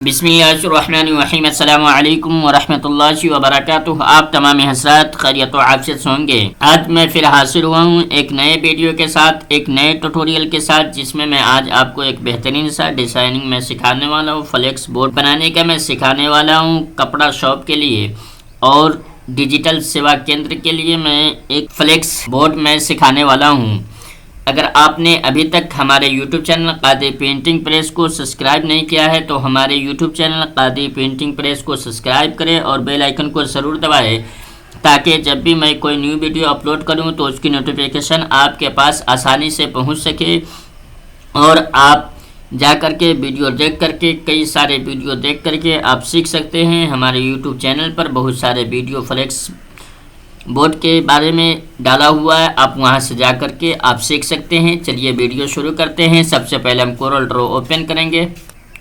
बिस्मिल्लाहिर्रहमानिर्रहीम अस्सलामु अलैकुम वरहमतुल्लाहि वबरकातुहू। आप तमाम हज़रात खैरियत व आफ़ियत से होंगे। आज मैं फिर हाजिर हुआ हूँ एक नए वीडियो के साथ, एक नए ट्यूटोरियल के साथ, जिसमें मैं आज आपको एक बेहतरीन सा डिज़ाइनिंग में सिखाने वाला हूँ। फ्लेक्स बोर्ड बनाने का मैं सिखाने वाला हूँ। कपड़ा शॉप के लिए और डिजिटल सेवा केंद्र के लिए मैं एक फ्लेक्स बोर्ड में सिखाने वाला हूँ। अगर आपने अभी तक हमारे YouTube चैनल कादी पेंटिंग प्रेस को सब्सक्राइब नहीं किया है तो हमारे YouTube चैनल कादी पेंटिंग प्रेस को सब्सक्राइब करें और बेल आइकन को ज़रूर दबाएं, ताकि जब भी मैं कोई न्यू वीडियो अपलोड करूं तो उसकी नोटिफिकेशन आपके पास आसानी से पहुंच सके और आप जा कर के वीडियो देख करके, कई सारे वीडियो देख करके आप सीख सकते हैं। हमारे YouTube चैनल पर बहुत सारे वीडियो फ्लेक्स बोर्ड के बारे में डाला हुआ है, आप वहां से जा कर के आप सीख सकते हैं। चलिए वीडियो शुरू करते हैं। सबसे पहले हम कोरल ड्रॉ ओपन करेंगे।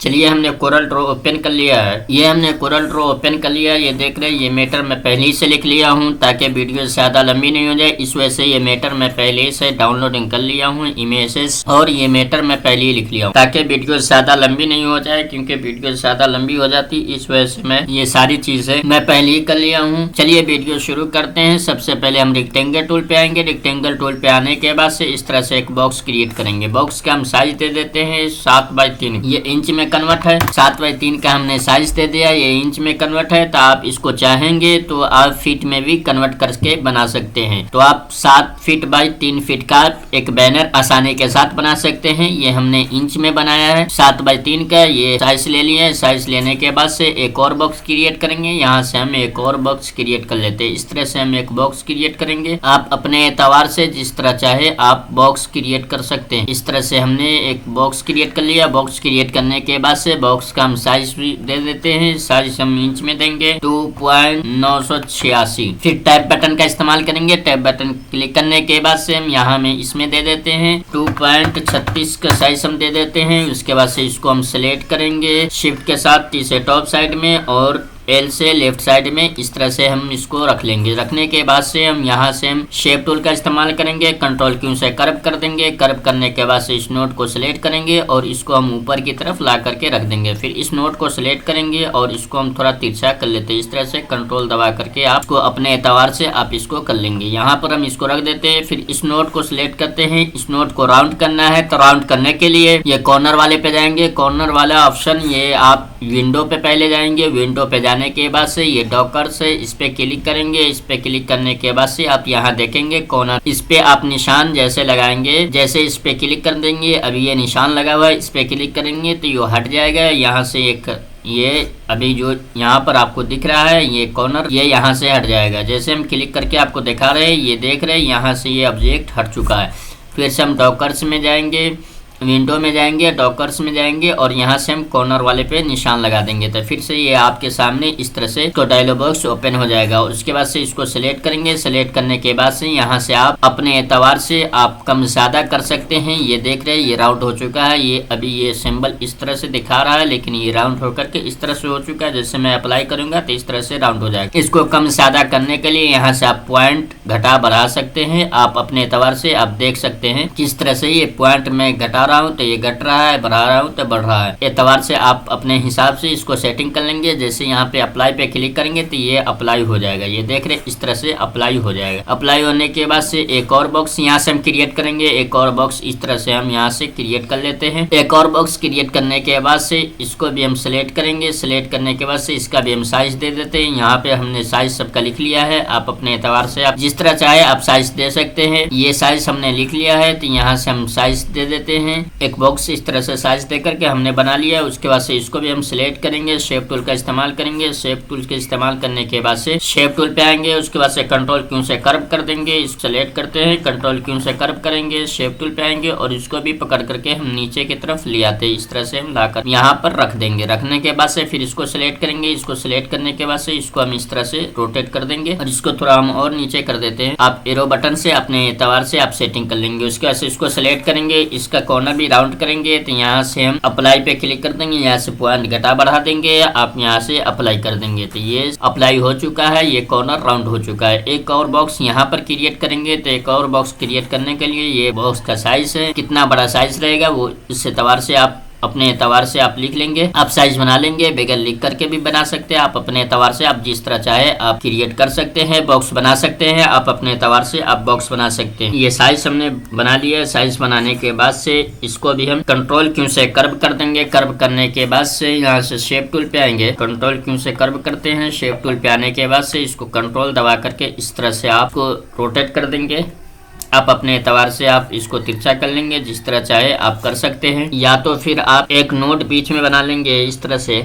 चलिए हमने कोरल ड्रॉ ओपन कर लिया है। ये हमने कोरल ड्रॉ ओपन कर लिया है। ये देख रहे हैं, ये मैटर मैं पहले ही से लिख लिया हूँ ताकि वीडियो ज़्यादा लंबी नहीं हो जाए। इस वजह से ये मैटर मैं पहले ही से डाउनलोडिंग कर लिया हूँ इमेजेस, और ये मैटर मैं पहले ही लिख लिया हूँ ताकि वीडियो ज़्यादा लंबी नहीं हो जाए, क्योंकि वीडियो ज़्यादा लंबी हो जाती, इस वजह से मैं ये सारी चीज़ें मैं पहले ही कर लिया हूँ। चलिए वीडियो शुरू करते हैं। सबसे पहले हम रेक्टेंगल टूल पे आएंगे। रेक्टेंगल टूल पे आने के बाद से इस तरह से एक बॉक्स क्रिएट करेंगे। बॉक्स का हम साइज दे देते हैं 7x3। ये इंच में कन्वर्ट है। 7x3 का हमने साइज दे दिया, ये इंच में कन्वर्ट है। तो आप इसको चाहेंगे तो आप फीट में भी कन्वर्ट करके बना सकते हैं। तो आप 7 फीट बाई 3 फीट का एक बैनर आसानी के साथ बना सकते हैं। ये हमने इंच में बनाया है 7x3 का। ये साइज ले लिया है। साइज लेने के बाद से एक और बॉक्स क्रिएट करेंगे। यहाँ से हम एक और बॉक्स क्रिएट कर लेते हैं। इस तरह से हम एक बॉक्स क्रिएट करेंगे। आप अपने एतबार से जिस तरह चाहे आप बॉक्स क्रिएट कर सकते हैं। इस तरह से हमने एक बॉक्स क्रिएट कर लिया। बॉक्स क्रिएट करने के बाद से बॉक्स का हम साइज भी दे देते हैं। साइज हम इंच में देंगे 2.986। फिर टैब बटन का इस्तेमाल करेंगे। टैब बटन क्लिक करने के बाद से हम यहाँ में इसमें दे देते हैं 2.36 का साइज हम दे देते हैं। उसके बाद से इसको हम सिलेक्ट करेंगे शिफ्ट के साथ टी से टॉप साइड में और एल से लेफ्ट साइड में। इस तरह से हम इसको रख लेंगे। रखने के बाद से हम यहाँ से हम शेप टूल का इस्तेमाल करेंगे। कंट्रोल क्यू से कर्व कर देंगे। कर्व करने के बाद से इस नोट को सिलेक्ट करेंगे और इसको हम ऊपर की तरफ ला करके रख देंगे। फिर इस नोट को सिलेक्ट करेंगे और इसको हम थोड़ा तिरछा कर लेते हैं। इस तरह से कंट्रोल दबा करके आपको अपने एतबार से आप इसको कर लेंगे। यहाँ पर हम इसको रख देते हैं। फिर इस नोट को सिलेक्ट करते हैं। इस नोट को राउंड करना है, तो राउंड करने के लिए ये कॉर्नर वाले पे जाएंगे। कॉर्नर वाला ऑप्शन ये आप विंडो पे पहले जाएंगे। विंडो पे जाने के बाद से ये डॉकर से इस पे क्लिक करेंगे। इस पे क्लिक करने के बाद से आप यहाँ देखेंगे कॉर्नर, इस पे आप निशान जैसे लगाएंगे, जैसे इस पे क्लिक कर देंगे, अभी ये निशान लगा हुआ है, इस पे क्लिक करेंगे तो ये हट जाएगा। यहाँ से एक ये अभी जो यहाँ पर आपको दिख रहा है ये कॉर्नर, ये यहाँ से हट जाएगा। जैसे हम क्लिक करके आपको दिखा रहे हैं, ये देख रहे हैं यहाँ से ये ऑब्जेक्ट हट चुका है। फिर से हम डॉकर्स में जाएंगे, विंडो में जाएंगे, डॉकर्स में जाएंगे और यहाँ से हम कॉर्नर वाले पे निशान लगा देंगे। तो फिर से ये आपके सामने इस तरह से तो डायलॉग बॉक्स ओपन हो जाएगा। उसके बाद से इसको सिलेक्ट करेंगे। सिलेक्ट करने के बाद से यहाँ से आप अपने एतबार से आप कम ज़्यादा कर सकते हैं। ये देख रहे हैं ये राउंड हो चुका है। ये अभी ये सिंबल इस तरह से दिखा रहा है, लेकिन ये राउंड होकर के इस तरह से हो चुका है। जैसे मैं अप्लाई करूंगा तो इस तरह से राउंड हो जाएगा। इसको कम ज़्यादा करने के लिए यहाँ से आप पॉइंट घटा बढ़ा सकते हैं। आप अपने एतबार से आप देख सकते हैं किस तरह से ये पॉइंट में घटा रहा हूँ तो ये घट रहा है, बढ़ा रहा हूँ तो बढ़ रहा है। एतबार से आप अपने हिसाब से इसको सेटिंग कर लेंगे। जैसे यहाँ पे अप्लाई पे क्लिक करेंगे तो ये अप्लाई हो जाएगा। ये देख रहे इस तरह से अप्लाई हो जाएगा। अप्लाई होने के बाद से एक और बॉक्स यहाँ से हम क्रिएट करेंगे। एक और बॉक्स इस तरह से हम यहाँ से क्रिएट कर लेते हैं। एक और बॉक्स क्रिएट करने के बाद से इसको भी हम सिलेक्ट करेंगे। सिलेक्ट करने के बाद से इसका भी हम साइज दे देते हैं। यहाँ पे हमने साइज सबका लिख लिया है। आप अपने एतबार से आप जिस तरह चाहे आप साइज दे सकते हैं। ये साइज हमने लिख लिया है तो यहाँ से हम साइज दे देते हैं। एक बॉक्स इस तरह से साइज देकर के हमने बना लिया है। उसके बाद से इसको भी हम सिलेक्ट करेंगे। शेप टूल का इस्तेमाल करेंगे। शेप टूल के इस्तेमाल करने के बाद से शेप टूल पे आएंगे। उसके बाद से कंट्रोल क्यू से कर्व कर देंगे। इसको सिलेक्ट करते हैं, कंट्रोल क्यू से कर्व करेंगे, शेप टूल पे आएंगे और इसको भी पकड़ करके हम नीचे की तरफ ले आते हैं। इस तरह से हम लाकर यहाँ पर रख देंगे। रखने के बाद से फिर इसको सिलेक्ट करेंगे। इसको सिलेक्ट करने के बाद से इसको हम इस तरह से रोटेट कर देंगे और इसको थोड़ा हम और नीचे कर देते हैं। आप एरो बटन से अपने एतबार से आप सेटिंग कर लेंगे। उसके बाद से इसको सिलेक्ट करेंगे। इसका कॉर्नर भी राउंड करेंगे तो यहाँ से हम अप्लाई पे क्लिक कर देंगे। यहाँ से पॉइंट घटा बढ़ा देंगे। आप यहाँ से अप्लाई कर देंगे तो ये अप्लाई हो चुका है। ये कॉर्नर राउंड हो चुका है। एक और बॉक्स यहाँ पर क्रिएट करेंगे। तो एक और बॉक्स क्रिएट करने के लिए ये बॉक्स का साइज है, कितना बड़ा साइज रहेगा वो इस एतबार से आप अपने एतबार से आप लिख लेंगे। आप साइज बना लेंगे, बगैर लिख करके भी बना सकते हैं। आप अपने एतबार से आप जिस तरह चाहे आप क्रिएट कर सकते हैं, बॉक्स बना सकते हैं। आप अपने एतबार से आप बॉक्स बना सकते हैं। ये साइज हमने बना लिया। साइज बनाने के बाद से इसको भी हम कंट्रोल क्यू से कर्व कर देंगे। कर्व करने के बाद से यहाँ से शेप टूल पे आएंगे, कंट्रोल क्यू से कर्व करते हैं। शेप टूल पे आने के बाद से इसको कंट्रोल दबा करके इस तरह से आपको रोटेट कर देंगे। आप अपने एतबार से आप इसको तिरछा कर लेंगे, जिस तरह चाहे आप कर सकते हैं। या तो फिर आप एक नोड बीच में बना लेंगे इस तरह से।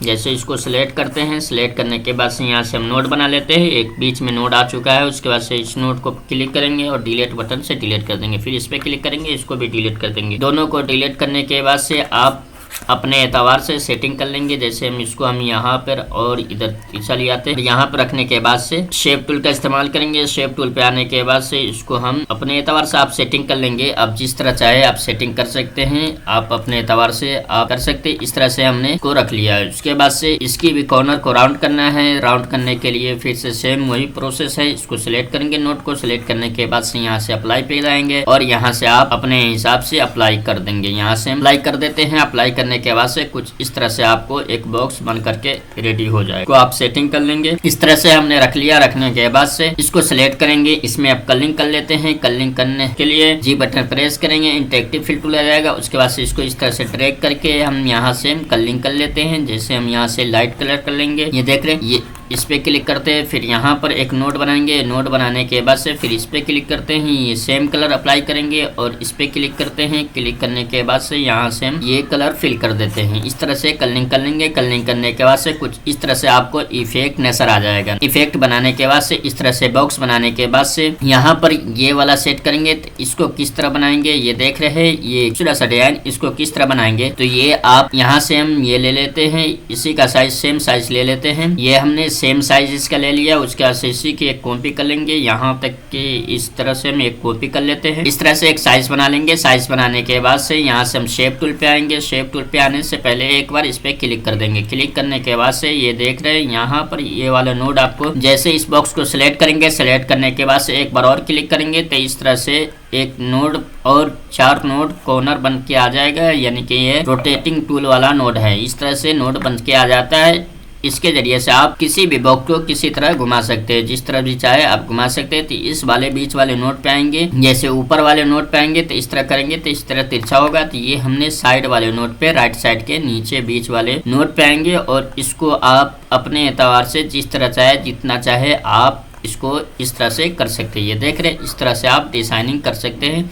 जैसे इसको सिलेक्ट करते हैं, सिलेक्ट करने के बाद से यहाँ से हम नोड बना लेते हैं। एक बीच में नोड आ चुका है। उसके बाद से इस नोड को क्लिक करेंगे और डिलीट बटन से डिलीट कर देंगे। फिर इस पर क्लिक करेंगे, इसको भी डिलीट कर देंगे। दोनों को डिलीट करने के बाद से आप अपने एतबार से सेटिंग कर लेंगे। जैसे हम यहाँ पर और इधर तिरछा ले आते हैं। यहाँ पर रखने के बाद से शेप टूल का इस्तेमाल करेंगे। शेप टूल पे आने के बाद से इसको हम अपने एतबार से आप सेटिंग कर लेंगे। आप जिस तरह चाहे आप सेटिंग कर सकते हैं। आप अपने एतबार से आप कर सकते हैं। इस तरह से हमने को रख लिया है। उसके बाद से इसकी भी कॉर्नर को राउंड करना है। राउंड करने के लिए फिर से सेम वही प्रोसेस है। इसको सिलेक्ट करेंगे, नोट को सिलेक्ट करने के बाद से यहाँ से अप्लाई पे जाएंगे और यहाँ से आप अपने हिसाब से अप्लाई कर देंगे। यहाँ से अप्लाई कर देते हैं। अप्लाई करने के बाद से कुछ इस तरह से आपको एक बॉक्स बन करके रेडी हो जाएगा। तो आप सेटिंग कर लेंगे। इस तरह से हमने रख लिया। रखने के बाद से इसको सिलेक्ट करेंगे। इसमें आप कलरिंग कर लेते हैं। कलरिंग करने के लिए जी बटन प्रेस करेंगे, इंटरेक्टिव फिल टूल आ जाएगा। उसके बाद से इसको इस तरह से ड्रैग करके हम यहाँ से कलरिंग कर लेते हैं। जैसे हम यहाँ से लाइट कलर कर लेंगे। ये देख रहे हैं, ये इस पे क्लिक करते हैं। फिर यहाँ पर एक नोड बनाएंगे। नोड बनाने के बाद से फिर इस पे क्लिक करते हैं। ये सेम कलर अप्लाई करेंगे और इस पे क्लिक करते हैं। क्लिक करने के बाद से यहाँ से हम ये कलर फिल कर देते हैं। इस तरह से कलरिंग कर लेंगे। कलरिंग करने के बाद से कुछ इस तरह से आपको इफेक्ट नजर आ जाएगा। इफेक्ट बनाने के बाद से इस तरह से बॉक्स बनाने के बाद से यहाँ पर ये वाला सेट करेंगे। तो इसको किस तरह बनाएंगे, ये देख रहे हैं, ये दूसरा सा डिजाइन इसको किस तरह बनाएंगे। तो ये आप यहाँ से हम ये ले लेते हैं। इसी का साइज सेम साइज ले लेते हैं। ये हमने सेम साइज इसका ले लिया। उसके बाद से इसी की एक कॉपी कर लेंगे। यहाँ तक कि इस तरह से हम एक कॉपी कर लेते हैं। इस तरह से एक साइज बना लेंगे। साइज बनाने के बाद से यहाँ से हम शेप टूल पे आएंगे। शेप टूल पे आने से पहले एक बार इस पे क्लिक कर देंगे। क्लिक करने के बाद से ये देख रहे हैं, यहाँ पर ये वाला नोड आपको जैसे इस बॉक्स को सिलेक्ट करेंगे। सिलेक्ट करने के बाद से एक बार और क्लिक करेंगे तो इस तरह से एक नोड और 4 नोड कॉर्नर बन के आ जाएगा। यानी कि ये रोटेटिंग टूल वाला नोड है। इस तरह से नोड बन के आ जाता है। इसके जरिए से आप किसी भी बॉक्स को किसी तरह घुमा सकते हैं, जिस तरह भी चाहे आप घुमा सकते हैं। तो इस वाले बीच वाले नोट पे आएंगे। जैसे ऊपर वाले नोट पे आएंगे तो इस तरह करेंगे तो इस तरह तिरछा होगा। तो ये हमने साइड वाले नोट पे राइट साइड के नीचे बीच वाले नोट पे आएंगे और इसको आप अपने एतबार से जिस तरह चाहे जितना चाहे आप इसको इस तरह से कर सकते हैं। ये देख रहे हैं, इस तरह से आप डिजाइनिंग कर सकते हैं।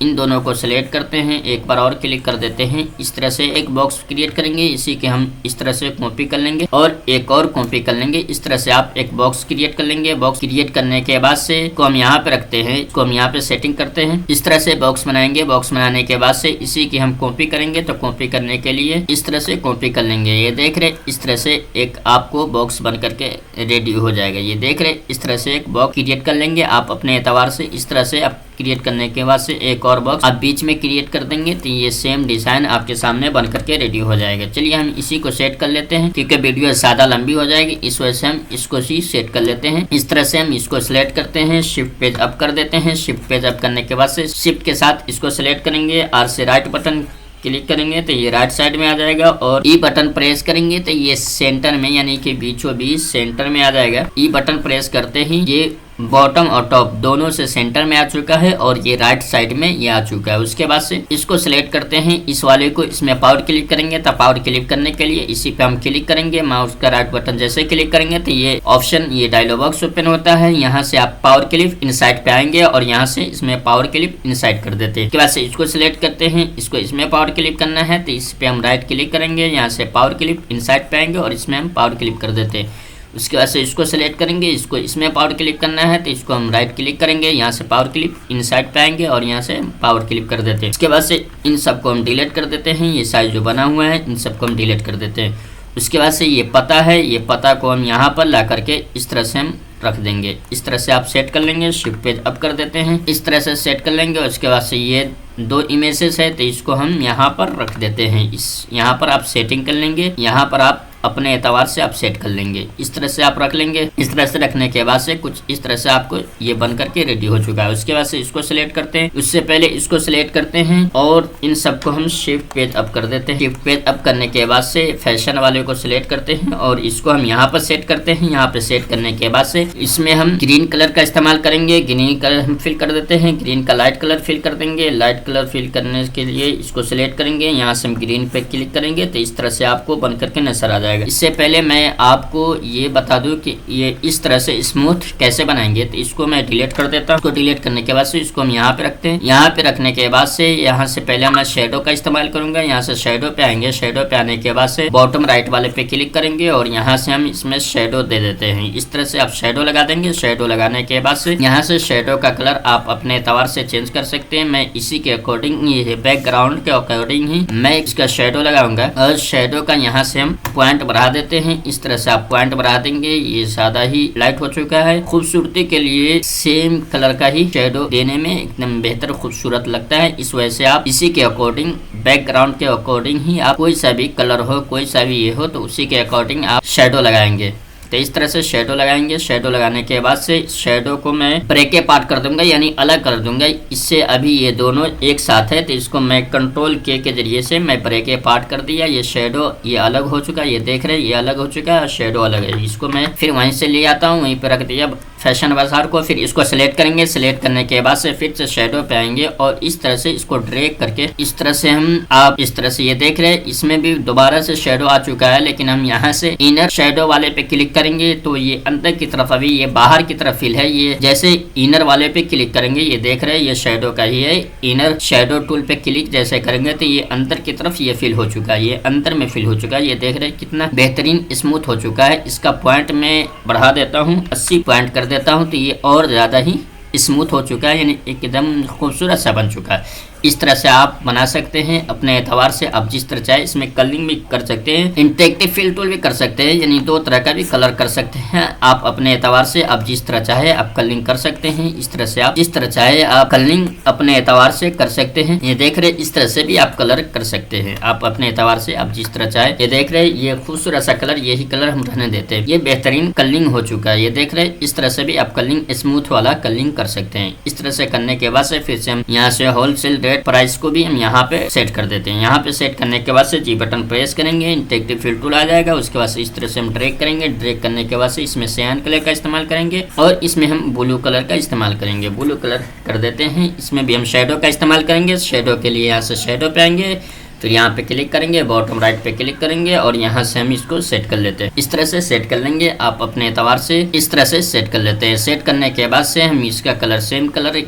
इन दोनों को सिलेक्ट करते हैं, एक बार और क्लिक कर देते हैं। इस तरह से एक बॉक्स क्रिएट करेंगे। इसी के हम इस तरह से कॉपी कर लेंगे और एक और कॉपी कर लेंगे। इस तरह से आप एक बॉक्स क्रिएट कर लेंगे। बॉक्स क्रिएट करने के बाद से इसको हम यहाँ पे रखते हैं। इसको हम यहाँ पे सेटिंग करते हैं। इस तरह से बॉक्स बनाएंगे। बॉक्स बनाने के बाद से इसी की हम कॉपी करेंगे। तो कॉपी करने के लिए इस तरह से कॉपी कर लेंगे। ये देख रहे, इस तरह से एक आपको बॉक्स बन करके रेडी हो जाएगा। ये देख रहे, इस तरह से एक बॉक्स क्रिएट कर लेंगे आप अपने एतबार से। इस तरह से आप क्रिएट करने के बाद से एक और बॉक्स आप बीच में क्रिएट कर देंगे तो ये सेम डिजाइन आपके सामने बन करके रेडी हो जाएगा। चलिए हम इसी को सेट कर लेते हैं, क्योंकि वीडियो ज्यादा लंबी हो जाएगी, इस वजह से हम इसको ही सेट कर लेते हैं। इस तरह से हम इसको सिलेक्ट करते हैं, शिफ्ट पेज अप कर देते हैं। शिफ्ट पेज अप करने के बाद से शिफ्ट के साथ इसको सिलेक्ट करेंगे। आर से राइट बटन क्लिक करेंगे तो ये राइट साइड में आ जाएगा और ई बटन प्रेस करेंगे तो ये सेंटर में यानी कि बीचों बीच सेंटर में आ जाएगा। ई बटन प्रेस करते ही ये बॉटम और टॉप दोनों से सेंटर में आ चुका है और ये राइट साइड में ये आ चुका है। उसके बाद से इसको सिलेक्ट करते हैं, इस वाले को इसमें पावर क्लिक करेंगे। तो पावर क्लिक करने के लिए इसी पे हम क्लिक करेंगे। माउस का राइट बटन जैसे क्लिक करेंगे तो ये ऑप्शन, ये डायलॉग बॉक्स ओपन होता है। यहाँ से आप पावर क्लिप इनसाइड पे आएंगे और यहाँ से इसमें पावर क्लिप इनसाइड कर देते हैं। उसके बाद से इसको सिलेक्ट करते हैं, इसको इसमें पावर क्लिक करना है तो इस पे हम राइट क्लिक करेंगे। यहाँ से पावर क्लिप इनसाइड पे आएंगे और इसमें हम पावर क्लिक कर देते हैं। उसके बाद से इसको सिलेक्ट करेंगे, इसको इसमें पावर क्लिक करना है तो इसको हम राइट क्लिक करेंगे। यहाँ से पावर क्लिप इनसाइड पे आएंगे और यहाँ से पावर क्लिक कर देते हैं। इसके बाद से इन सबको हम डिलीट कर देते हैं। ये साइज जो बना हुआ है इन सबको हम डिलीट कर देते हैं। उसके बाद से ये पता है, ये पता को हम यहाँ पर ला करके इस तरह से हम रख देंगे। इस तरह से आप सेट कर लेंगे। शिफ्ट पेज अप कर देते हैं, इस तरह से सेट कर लेंगे। उसके बाद से ये 2 इमेजेस है तो इसको हम यहाँ पर रख देते हैं। इस यहाँ पर आप सेटिंग कर लेंगे। यहाँ पर आप अपने एतबार से आप सेट कर लेंगे। इस तरह से आप रख लेंगे। इस तरह से रखने के बाद से कुछ इस तरह से आपको ये बन करके रेडी हो चुका है। उसके बाद से इसको सिलेक्ट करते हैं। उससे पहले इसको सिलेक्ट करते हैं और इन सबको हम शिफ्ट पेज अप कर देते हैं। शिफ्ट पेज अप करने के बाद से फैशन वाले को सिलेक्ट करते हैं और इसको हम यहाँ पर सेट करते हैं। यहाँ पे सेट करने के बाद से इसमें हम ग्रीन कलर का इस्तेमाल करेंगे। ग्रीन कलर हम फिल कर देते हैं। ग्रीन का लाइट कलर फिल कर देंगे। लाइट कलर फिल करने के लिए इसको सिलेक्ट करेंगे। यहाँ से हम ग्रीन पे क्लिक करेंगे तो इस तरह से आपको बन करके नजर आ जाएगा। इससे पहले मैं आपको ये बता दूं कि ये इस तरह से स्मूथ कैसे बनाएंगे। तो इसको मैं डिलीट कर देता हूँ। इसको डिलीट करने के बाद से इसको हम यहाँ पे रखते हैं। यहाँ पे रखने के बाद से यहाँ से पहले मैं शेडो का इस्तेमाल करूंगा। यहाँ से शेडो पे आएंगे। शेडो पे आने के बाद से बॉटम राइट वाले पे क्लिक करेंगे और यहाँ से हम इसमें शेडो दे देते हैं। इस तरह से आप शेडो लगा देंगे। शेडो लगाने के बाद से यहाँ से शेडो का कलर आप अपने एतबार से चेंज कर सकते हैं। मैं इसी के अकॉर्डिंग ये बैकग्राउंड के अकॉर्डिंग ही मैं इसका शेडो लगाऊंगा और शेडो का यहाँ से हम पॉइंट बढ़ा देते हैं। इस तरह से आप पॉइंट बढ़ा देंगे। ये ज्यादा ही लाइट हो चुका है। खूबसूरती के लिए सेम कलर का ही शेडो देने में एकदम बेहतर खूबसूरत लगता है। इस वजह से आप इसी के अकॉर्डिंग बैकग्राउंड के अकॉर्डिंग ही आप कोई सा भी कलर हो, कोई सा भी ये हो, तो उसी के अकॉर्डिंग आप शेडो लगाएंगे। तो इस तरह से शेडो लगाएंगे। शेडो लगाने के बाद से शेडो को मैं ब्रेके पार्ट कर दूंगा, यानी अलग कर दूंगा। इससे अभी ये दोनों एक साथ है तो इसको मैं कंट्रोल के जरिए से मैं ब्रेके पार्ट कर दिया। ये शेडो ये अलग हो चुका है। ये देख रहे हैं ये अलग हो चुका है और शेडो अलग है। इसको मैं फिर वहीं से ले आता हूँ, वहीं पे रख दिया फैशन बाजार को। फिर इसको सिलेक्ट करेंगे। सिलेक्ट करने के बाद से फिर से शेडो पे आएंगे और इस तरह से इसको ड्रैग करके इस तरह से हम आप इस तरह से ये देख रहे हैं इसमें भी दोबारा से शेडो आ चुका है। लेकिन हम यहाँ से इनर शेडो वाले पे क्लिक करेंगे तो ये अंदर की तरफ, अभी ये बाहर की तरफ फिल है। ये जैसे इनर वाले पे क्लिक करेंगे ये देख रहे हैं ये शेडो का ही है। इनर शेडो टूल पे क्लिक जैसे करेंगे तो ये अंदर की तरफ ये फिल हो चुका है। ये अंदर में फिल हो चुका है। ये देख रहे हैं कितना बेहतरीन स्मूथ हो चुका है। इसका पॉइंट मैं बढ़ा देता हूँ, 80 पॉइंट कर देता हूँ तो ये और ज्यादा ही स्मूथ हो चुका है, यानी एकदम खूबसूरत सा बन चुका है। इस तरह से आप बना सकते हैं अपने एतबार से। आप जिस तरह चाहे इसमें कलरिंग भी कर सकते हैं, इंटरेक्टिव फिल टूल भी कर सकते हैं, यानी दो तरह का भी कलर कर सकते हैं आप अपने एतबार से। आप जिस तरह चाहे आप कलरिंग कर सकते हैं। इस तरह से आप जिस तरह चाहे आप कलरिंग अपने एतबार से कर सकते हैं। ये देख रहे इस तरह से भी आप कलर कर सकते हैं आप अपने एतबार से। आप जिस तरह चाहे ये देख रहे ये खूबसूरत सा कलर, यही कलर हम रहने देते हैं। ये बेहतरीन कलरिंग हो चुका है। ये देख रहे इस तरह से भी आप कलरिंग स्मूथ वाला कलरिंग कर सकते हैं। इस तरह से करने के बाद से फिर से हम यहाँ से होलसेल रेट प्राइस को भी हम यहाँ पे सेट कर देते हैं। यहाँ पे सेट करने के बाद से जी बटन प्रेस करेंगे, इंटरेक्टिव फिल टूल आ जाएगा। उसके बाद से इस तरह से हम ड्रैग करेंगे। ड्रैग करने के बाद से इसमें सियान कलर का इस्तेमाल करेंगे और इसमें हम ब्लू कलर का इस्तेमाल करेंगे। ब्लू कलर कर देते हैं। इसमें भी हम शेडो का इस्तेमाल करेंगे। शेडो के लिए यहाँ से शेडो पे आएंगे, फिर यहाँ पे क्लिक करेंगे, बॉटम राइट पे क्लिक करेंगे और यहाँ से हम इसको सेट कर लेते हैं। इस तरह से सेट कर लेंगे। आप अपने एतबार से इस तरह से सेट कर लेते हैं। सेट करने के बाद से हम इसका कलर सेम कलर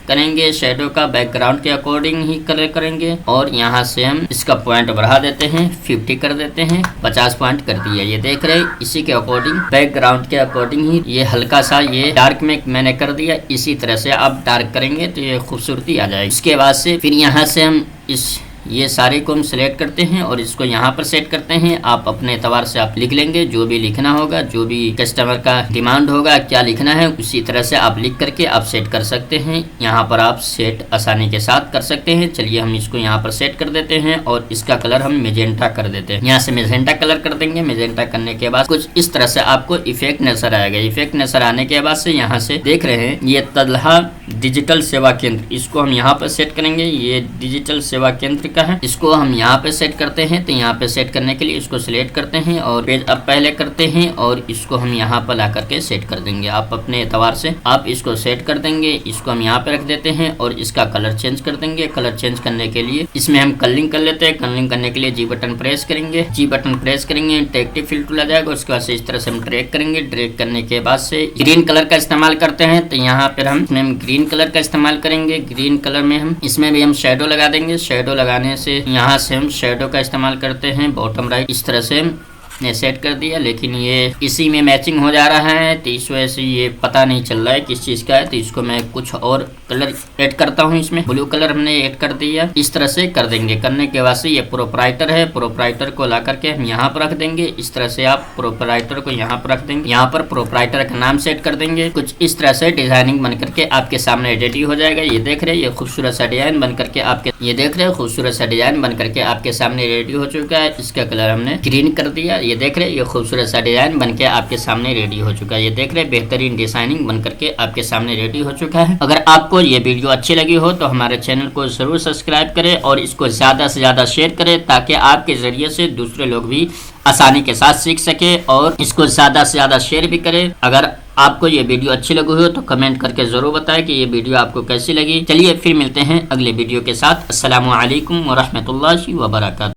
करेंगे। शेडो का बैकग्राउंड के अकॉर्डिंग ही कलर करेंगे और यहाँ से हम इसका पॉइंट बढ़ा देते हैं, 50 कर देते हैं। 50 पॉइंट कर दिया। ये देख रहे इसी के अकॉर्डिंग बैकग्राउंड के अकॉर्डिंग ही ये हल्का सा ये डार्क में मैंने कर दिया। इसी तरह से आप डार्क करेंगे तो ये खूबसूरती आ जाएगी। इसके बाद से फिर यहाँ से हम ये सारे को हम सिलेक्ट करते हैं और इसको यहाँ पर सेट करते हैं। आप अपने एतबार से आप लिख लेंगे जो भी लिखना होगा, जो भी कस्टमर का डिमांड होगा क्या लिखना है उसी तरह से आप लिख करके आप सेट कर सकते हैं। यहाँ पर आप सेट आसानी के साथ कर सकते हैं। चलिए हम इसको यहाँ पर सेट कर देते हैं और इसका कलर हम मेजेंटा कर देते हैं। यहाँ से मेजेंटा कलर कर देंगे। मेजेंटा करने के बाद कुछ इस तरह से आपको इफेक्ट नजर आएगा। इफेक्ट नजर आने के बाद से यहाँ से देख रहे हैं ये तलहा डिजिटल सेवा केंद्र, इसको हम यहाँ पर सेट करेंगे। ये डिजिटल सेवा केंद्र का है, इसको हम यहाँ पे सेट करते हैं। तो यहाँ पे सेट करने के लिए इसको सिलेक्ट करते हैं और पेज अप पहले करते हैं और इसको हम यहाँ पर ला करके सेट कर देंगे। आप अपने एतबार से आप इसको सेट कर देंगे। इसको हम यहाँ पे रख देते हैं और इसका कलर चेंज कर देंगे। कलर चेंज करने के लिए इसमें हम कलरिंग कर लेते हैं। कलरिंग करने के लिए जी बटन प्रेस करेंगे। जी बटन प्रेस करेंगे, इंटरेक्टिव फिल टूल आ जाएगा। उसके बाद से इस तरह से हम ड्रैग करेंगे। ड्रैग करने के बाद से ग्रीन कलर का इस्तेमाल करते हैं। तो यहाँ पर हम ग्रीन कलर का इस्तेमाल करेंगे। ग्रीन कलर में हम इसमें भी हम शेडो लगा देंगे। शेडो लगाने से यहाँ से हम शेडो का इस्तेमाल करते हैं। बॉटम राइट इस तरह से ने सेट कर दिया, लेकिन ये इसी में मैचिंग हो जा रहा है तो इस वजह से ये पता नहीं चल रहा है किस चीज़ का है। तो इसको मैं कुछ और कलर ऐड करता हूँ। इसमें ब्लू कलर हमने ऐड कर दिया। इस तरह से कर देंगे। करने के बाद से ये प्रोपराइटर है, प्रोपराइटर को ला करके हम यहाँ पर रख देंगे। इस तरह से आप प्रोपराइटर को यहाँ पर रख देंगे। यहाँ पर प्रोपराइटर का नाम सेट कर देंगे। कुछ इस तरह से डिजाइनिंग बन करके आपके सामने रेडी हो जाएगा। ये देख रहे हैं ये खूबसूरत सा डिजाइन बन करके आपके खूबसूरत सा डिजाइन बन करके आपके सामने रेडी हो चुका है। इसका कलर हमने ग्रीन कर दिया। ये देख रहे हैं, ये खूबसूरत सा डिजाइन बनके आपके सामने रेडी हो चुका है। ये देख रहे हैं, बेहतरीन डिजाइनिंग बन करके आपके सामने रेडी हो चुका है। अगर आपको ये वीडियो अच्छी लगी हो तो हमारे चैनल को जरूर सब्सक्राइब करें और इसको ज्यादा से ज्यादा शेयर करें, ताकि आपके जरिए से दूसरे लोग भी आसानी के साथ सीख सके, और इसको ज्यादा से ज्यादा शेयर भी करें। अगर आपको ये वीडियो अच्छी लगी हो तो कमेंट करके जरूर बताएं कि ये वीडियो आपको कैसी लगी। चलिए फिर मिलते हैं अगले वीडियो के साथ। अस्सलामु अलैकुम व रहमतुल्लाहि व बरकातहू।